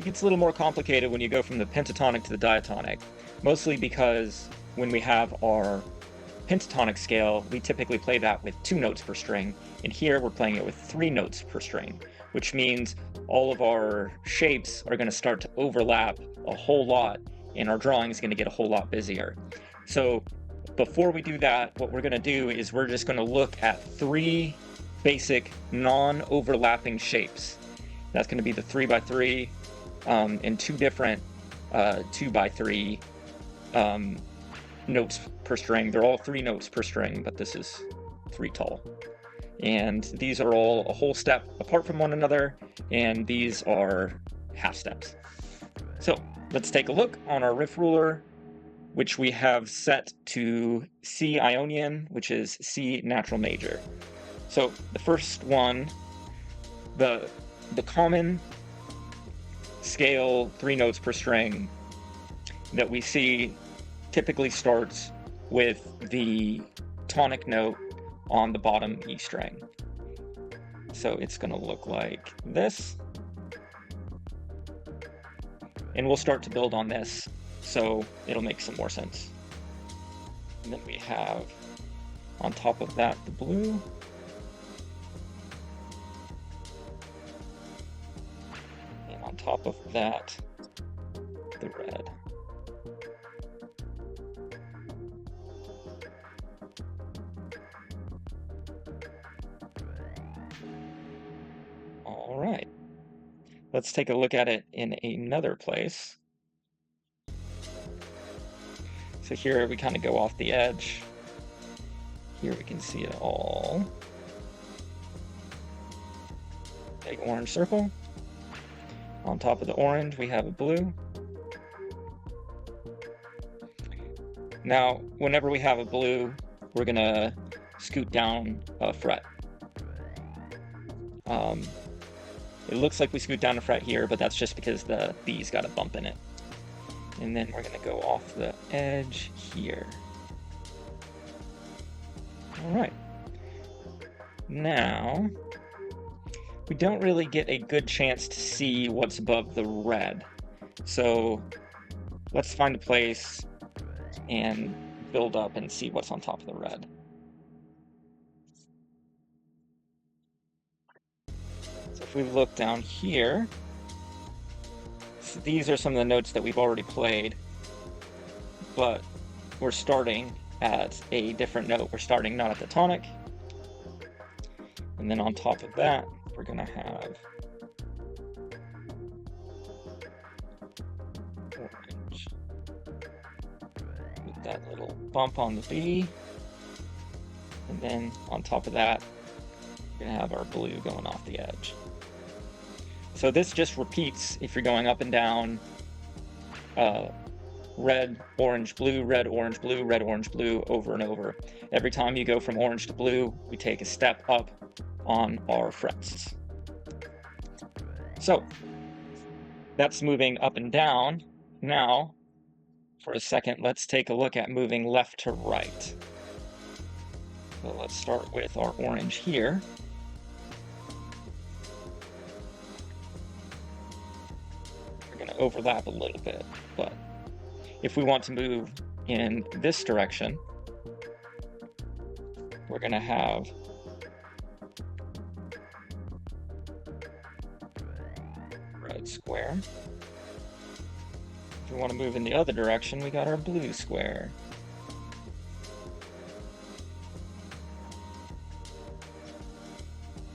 gets a little more complicated when you go from the pentatonic to the diatonic, mostly because when we have our pentatonic scale, we typically play that with 2 notes per string, and here we're playing it with 3 notes per string, which means all of our shapes are going to start to overlap a whole lot, and our drawing is going to get a whole lot busier. So before we do that, what we're going to do is we're just going to look at 3 basic non-overlapping shapes. That's going to be the 3x3 and 2 different 2x3 notes per string. They're all 3 notes per string, but this is 3 tall. And these are all a whole step apart from one another, and these are half steps. So let's take a look on our riff ruler, which we have set to C Ionian, which is C natural major. So the first one, the common scale 3 notes per string that we see typically starts with the tonic note on the bottom E string. So it's going to look like this. And we'll start to build on this, so it'll make some more sense. And then we have on top of that the blue. And on top of that, the red. All right, let's take a look at it in another place. So here we kind of go off the edge. Here we can see it all. Big orange circle. On top of the orange, we have a blue. Now, whenever we have a blue, we're gonna scoot down a fret. It looks like we scoot down a fret here, but that's just because the B's got a bump in it. And then we're gonna go off the edge here. All right. Now, we don't really get a good chance to see what's above the red. So let's find a place and build up and see what's on top of the red. So if we look down here, so these are some of the notes that we've already played, but we're starting at a different note. We're starting not at the tonic, and then on top of that, we're going to have orange with that little bump on the B, and then on top of that, we're going to have our blue going off the edge. So this just repeats if you're going up and down, red, orange, blue, red, orange, blue, red, orange, blue, over and over. Every time you go from orange to blue, we take a step up on our frets. So that's moving up and down. Now, for a second, let's take a look at moving left to right. So let's start with our orange here. Overlap a little bit, but if we want to move in this direction, we're going to have red square. If we want to move in the other direction, we got our blue square.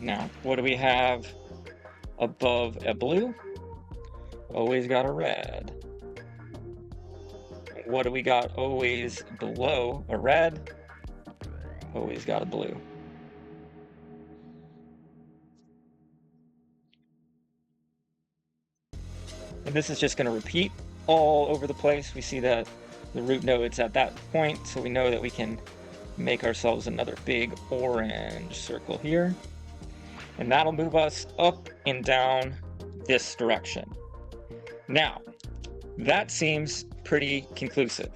Now, what do we have above a blue? Always got a red. What do we got always below a red? Always got a blue. And this is just going to repeat all over the place. We see that the root note's at that point, so we know that we can make ourselves another big orange circle here. And that'll move us up and down this direction. Now, that seems pretty conclusive,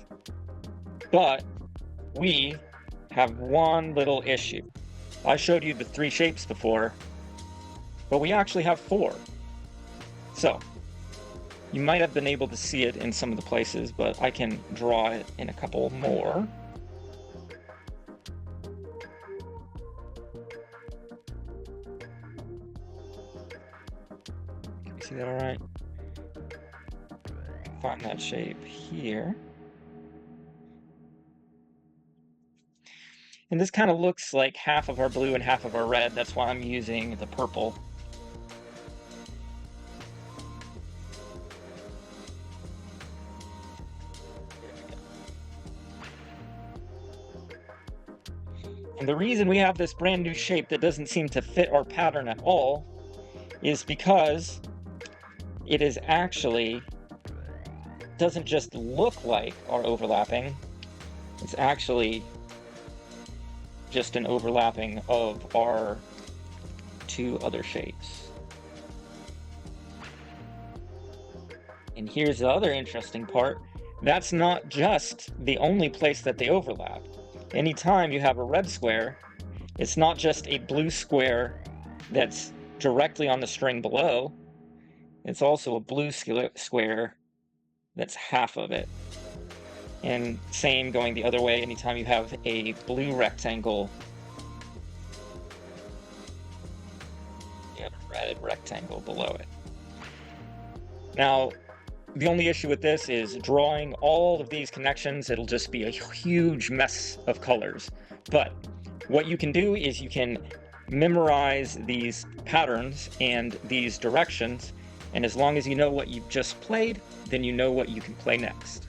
but we have one little issue. I showed you the 3 shapes before, but we actually have 4. So You might have been able to see it in some of the places, but I can draw it in a couple more. Can you see that all right? Find that shape here. And this kind of looks like half of our blue and half of our red. That's why I'm using the purple. And the reason we have this brand new shape that doesn't seem to fit our pattern at all is because it is actually doesn't just look like our overlapping, it's actually just an overlapping of our two other shapes. And here's the other interesting part. That's not just the only place that they overlap. Anytime you have a red square, it's not just a blue square that's directly on the string below, it's also a blue square that's half of it. And same going the other way, anytime you have a blue rectangle, you have a red rectangle below it. Now, the only issue with this is drawing all of these connections, it'll just be a huge mess of colors. But what you can do is you can memorize these patterns and these directions, and as long as you know what you've just played, then you know what you can play next.